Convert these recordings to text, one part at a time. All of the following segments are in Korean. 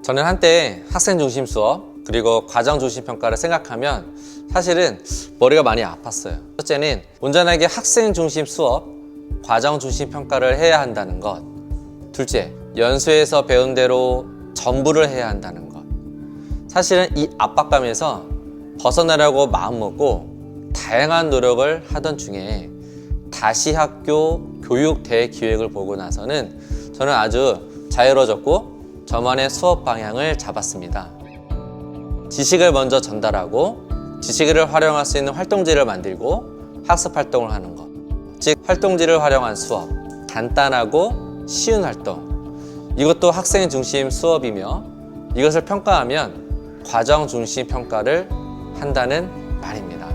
저는 한때 학생 중심 수업 그리고 과정 중심 평가를 생각하면 사실은 머리가 많이 아팠어요. 첫째는 온전하게 학생 중심 수업, 과정 중심 평가를 해야 한다는 것. 둘째, 연수에서 배운 대로 전부를 해야 한다는 것. 사실은 이 압박감에서 벗어나려고 마음먹고 다양한 노력을 하던 중에 다시 학교 교육 대기획을 보고 나서는 저는 아주 자유로워졌고 저만의 수업 방향을 잡았습니다. 지식을 먼저 전달하고 지식을 활용할 수 있는 활동지를 만들고 학습 활동을 하는 것. 즉 활동지를 활용한 수업, 간단하고 쉬운 활동. 이것도 학생 중심 수업이며 이것을 평가하면 과정 중심 평가를 한다는 말입니다.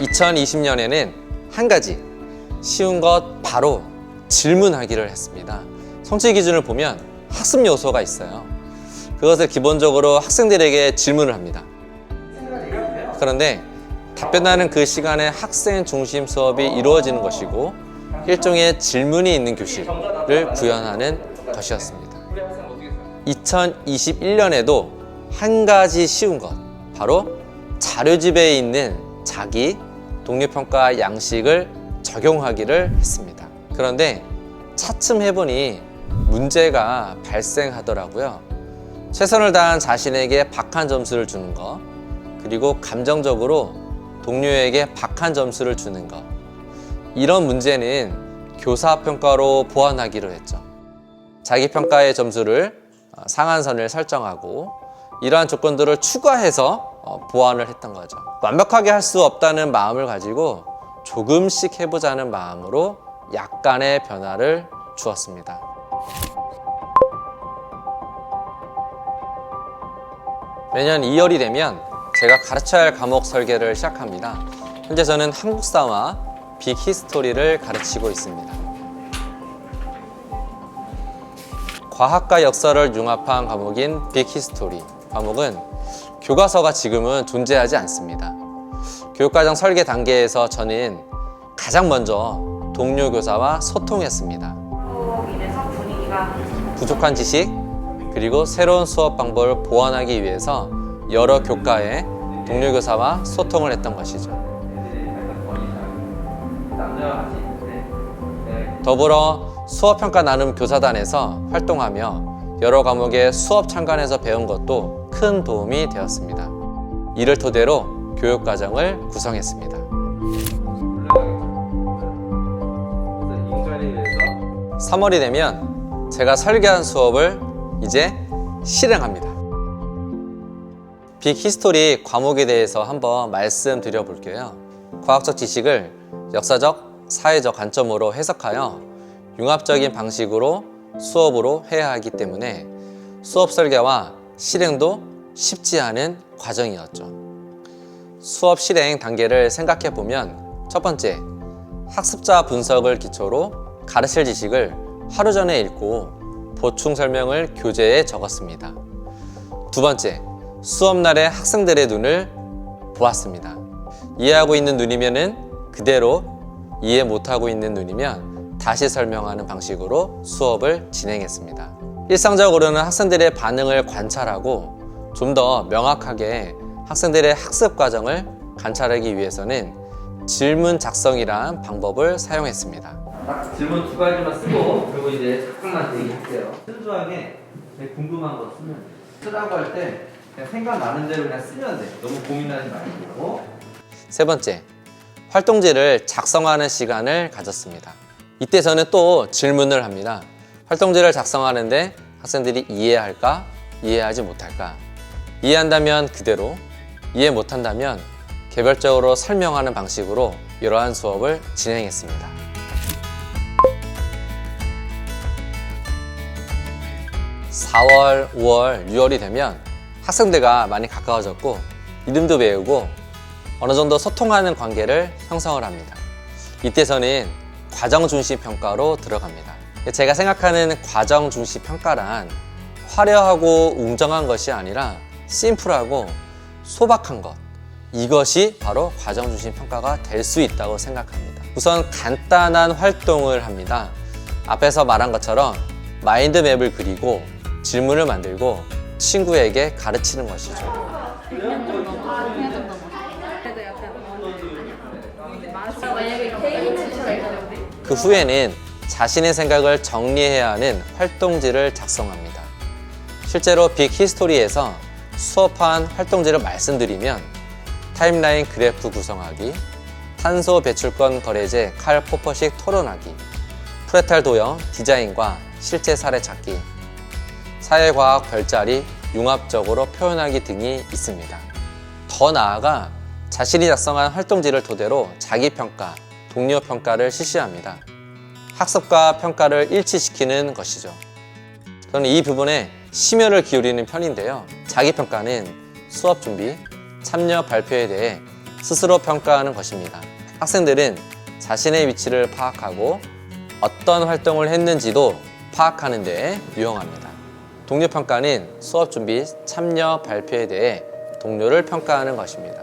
(2020년에는) 한 가지 쉬운 것 바로 질문하기를 했습니다. 성취 기준을 보면 학습 요소가 있어요. 그것을 기본적으로 학생들에게 질문을 합니다. 그런데 답변하는 그 시간에 학생 중심 수업이 이루어지는 것이고 일종의 질문이 있는 교실을 구현하는 것이었습니다. 2021년에도 한 가지 쉬운 것, 바로 자료집에 있는 자기 동료평가 양식을 적용하기를 했습니다. 그런데 차츰 해보니 문제가 발생하더라고요. 최선을 다한 자신에게 박한 점수를 주는 것, 그리고 감정적으로 동료에게 박한 점수를 주는 것. 이런 문제는 교사평가로 보완하기로 했죠. 자기평가의 점수를 상한선을 설정하고 이러한 조건들을 추가해서 보완을 했던 거죠. 완벽하게 할 수 없다는 마음을 가지고 조금씩 해보자는 마음으로 약간의 변화를 주었습니다. 매년 2월이 되면 제가 가르쳐야 할 과목 설계를 시작합니다. 현재 저는 한국사와 빅히스토리를 가르치고 있습니다. 과학과 역사를 융합한 과목인 빅히스토리 과목은 교과서가 지금은 존재하지 않습니다. 교육과정 설계 단계에서 저는 가장 먼저 동료 교사와 소통했습니다. 인해서 분위기가 부족한 지식 그리고 새로운 수업 방법을 보완하기 위해서 여러 교과의 동료 교사와 소통을 했던 것이죠. 더불어 수업평가 나눔 교사단에서 활동하며 여러 과목의 수업 참관에서 배운 것도 큰 도움이 되었습니다. 이를 토대로 교육과정을 구성했습니다. 3월이 되면 제가 설계한 수업을 이제 실행합니다. 빅히스토리 과목에 대해서 한번 말씀드려 볼게요. 과학적 지식을 역사적, 사회적 관점으로 해석하여 융합적인 방식으로 수업으로 해야 하기 때문에 수업 설계와 실행도 쉽지 않은 과정이었죠. 수업 실행 단계를 생각해 보면 첫 번째, 학습자 분석을 기초로 가르칠 지식을 하루 전에 읽고 보충 설명을 교재에 적었습니다. 두 번째, 수업날에 학생들의 눈을 보았습니다. 이해하고 있는 눈이면은 그대로, 이해 못하고 있는 눈이면 다시 설명하는 방식으로 수업을 진행했습니다. 일상적으로는 학생들의 반응을 관찰하고 좀 더 명확하게 학생들의 학습 과정을 관찰하기 위해서는 질문 작성이란 방법을 사용했습니다. 딱 질문 두 가지만 쓰고 그리고 이제 잠깐만 대기할게요. 순수하게 궁금한 거 쓰면 돼. 쓰라고 할 때 그냥 생각나는 대로 그냥 쓰면 돼. 너무 고민하지 말고. 세 번째, 활동지를 작성하는 시간을 가졌습니다. 이때 저는 또 질문을 합니다. 활동지를 작성하는데 학생들이 이해할까? 이해하지 못할까? 이해한다면 그대로, 이해 못한다면 개별적으로 설명하는 방식으로 이러한 수업을 진행했습니다. 4월, 5월, 6월이 되면 학생들과 많이 가까워졌고 이름도 배우고 어느 정도 소통하는 관계를 형성을 합니다. 이때 저는 과정 중심 평가로 들어갑니다. 제가 생각하는 과정 중심 평가란 화려하고 웅장한 것이 아니라 심플하고 소박한 것, 이것이 바로 과정 중심 평가가 될 수 있다고 생각합니다. 우선 간단한 활동을 합니다. 앞에서 말한 것처럼 마인드맵을 그리고 질문을 만들고 친구에게 가르치는 것이죠. 그 후에는 자신의 생각을 정리해야 하는 활동지를 작성합니다. 실제로 빅 히스토리에서 수업한 활동지를 말씀드리면 타임라인 그래프 구성하기, 탄소 배출권 거래제 칼 포퍼식 토론하기, 프레탈 도형 디자인과 실제 사례 찾기, 사회과학 별자리 융합적으로 표현하기 등이 있습니다. 더 나아가 자신이 작성한 활동지를 토대로 자기평가, 동료평가를 실시합니다. 학습과 평가를 일치시키는 것이죠. 저는 이 부분에 심혈을 기울이는 편인데요. 자기평가는 수업 준비, 참여 발표에 대해 스스로 평가하는 것입니다. 학생들은 자신의 위치를 파악하고 어떤 활동을 했는지도 파악하는 데 유용합니다. 동료평가는 수업 준비, 참여 발표에 대해 동료를 평가하는 것입니다.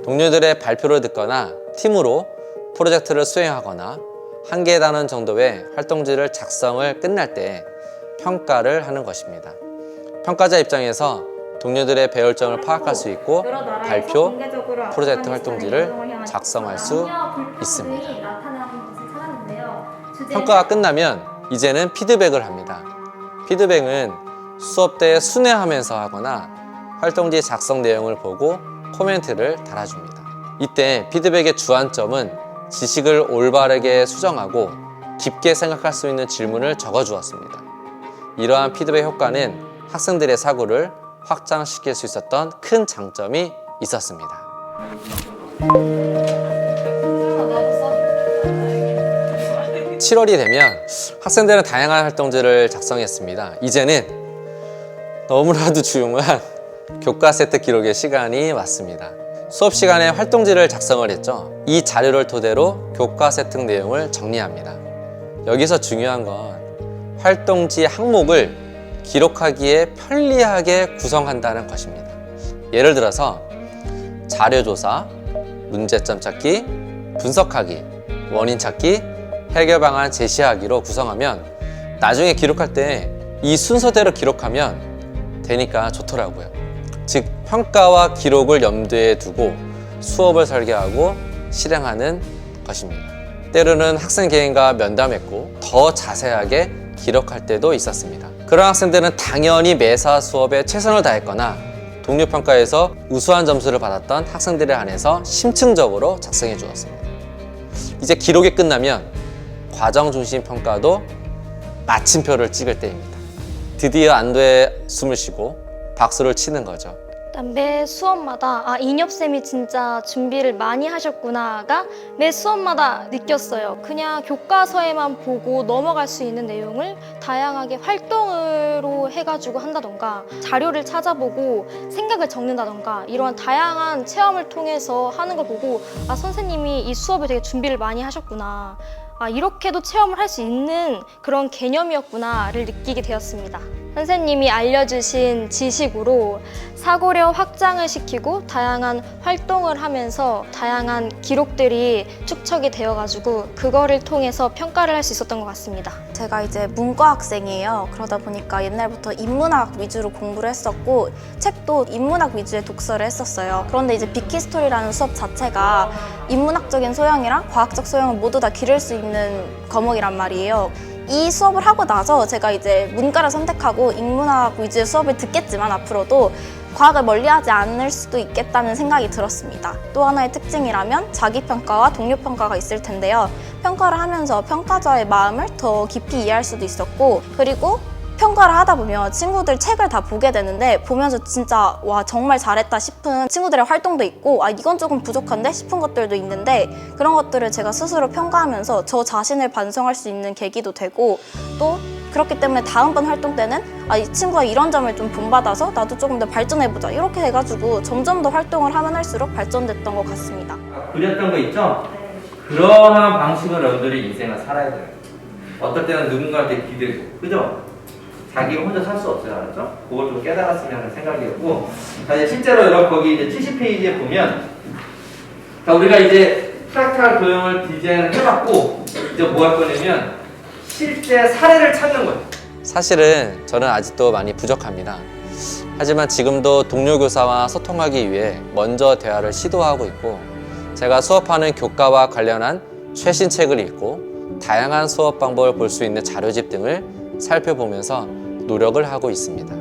동료들의 발표를 듣거나 팀으로 프로젝트를 수행하거나 한계에 달하는 정도의 활동지를 작성을 끝날 때 평가를 하는 것입니다. 평가자 입장에서 동료들의 배울 점을 파악할 수 있고 발표, 프로젝트 활동지를 작성할 수 있습니다. 평가가 끝나면 이제는 피드백을 합니다. 피드백은 수업 때 순회하면서 하거나 활동지 작성 내용을 보고 코멘트를 달아줍니다. 이때 피드백의 주안점은 지식을 올바르게 수정하고 깊게 생각할 수 있는 질문을 적어주었습니다. 이러한 피드백 효과는 학생들의 사고를 확장시킬 수 있었던 큰 장점이 있었습니다. 7월이 되면 학생들은 다양한 활동지를 작성했습니다. 이제는 너무나도 중요한 교과 세트 기록의 시간이 왔습니다. 수업 시간에 활동지를 작성을 했죠. 이 자료를 토대로 교과 세트 내용을 정리합니다. 여기서 중요한 건 활동지 항목을 기록하기에 편리하게 구성한다는 것입니다. 예를 들어서 자료조사, 문제점 찾기, 분석하기, 원인 찾기, 해결 방안 제시하기로 구성하면 나중에 기록할 때 이 순서대로 기록하면 되니까 좋더라고요. 즉 평가와 기록을 염두에 두고 수업을 설계하고 실행하는 것입니다. 때로는 학생 개인과 면담했고 더 자세하게 기록할 때도 있었습니다. 그런 학생들은 당연히 매사 수업에 최선을 다했거나 동료 평가에서 우수한 점수를 받았던 학생들에 한해서 심층적으로 작성해 주었습니다. 이제 기록이 끝나면 과정 중심 평가도 마침표를 찍을 때입니다. 드디어 안도의 숨을 쉬고 박수를 치는 거죠. 매 수업마다 인엽쌤이 진짜 준비를 많이 하셨구나가 매 수업마다 느꼈어요. 그냥 교과서에만 보고 넘어갈 수 있는 내용을 다양하게 활동으로 해가지고 한다던가 자료를 찾아보고 생각을 적는다던가 이러한 다양한 체험을 통해서 하는 걸 보고 선생님이 이 수업에 되게 준비를 많이 하셨구나, 이렇게도 체험을 할 수 있는 그런 개념이었구나를 느끼게 되었습니다. 선생님이 알려주신 지식으로 사고력 확장을 시키고 다양한 활동을 하면서 다양한 기록들이 축적이 되어가지고 그거를 통해서 평가를 할 수 있었던 것 같습니다. 제가 이제 문과 학생이에요. 그러다 보니까 옛날부터 인문학 위주로 공부를 했었고 책도 인문학 위주의 독서를 했었어요. 그런데 이제 빅히스토리라는 수업 자체가 인문학적인 소양이랑 과학적 소양을 모두 다 기를 수 있는 과목이란 말이에요. 이 수업을 하고 나서 제가 이제 문과를 선택하고 인문학 위주의 수업을 듣겠지만 앞으로도 과학을 멀리하지 않을 수도 있겠다는 생각이 들었습니다. 또 하나의 특징이라면 자기평가와 동료평가가 있을 텐데요. 평가를 하면서 평가자의 마음을 더 깊이 이해할 수도 있었고, 그리고 평가를 하다 보면 친구들 책을 다 보게 되는데 보면서 진짜 와 정말 잘했다 싶은 친구들의 활동도 있고 이건 조금 부족한데 싶은 것들도 있는데 그런 것들을 제가 스스로 평가하면서 저 자신을 반성할 수 있는 계기도 되고, 또 그렇기 때문에 다음번 활동 때는 이 친구가 이런 점을 좀 본받아서 나도 조금 더 발전해보자 이렇게 해가지고 점점 더 활동을 하면 할수록 발전됐던 것 같습니다. 그렸던 거 있죠? 그러한 방식으로 여러분들이 인생을 살아야 돼요. 어떨 때는 누군가한테 기대고, 그죠? 자기가 혼자 살 수 없어요, 알았죠? 그걸 좀 깨달았으면 하는 생각이었고, 자, 이제 실제로 여러분 거기 이제 70페이지에 보면, 자, 우리가 이제 프랙탈 도형을 디자인을 해봤고, 이제 뭐 할 거냐면, 실제 사례를 찾는 거예요. 사실은 저는 아직도 많이 부족합니다. 하지만 지금도 동료 교사와 소통하기 위해 먼저 대화를 시도하고 있고, 제가 수업하는 교과와 관련한 최신 책을 읽고 다양한 수업 방법을 볼 수 있는 자료집 등을 살펴보면서 노력을 하고 있습니다.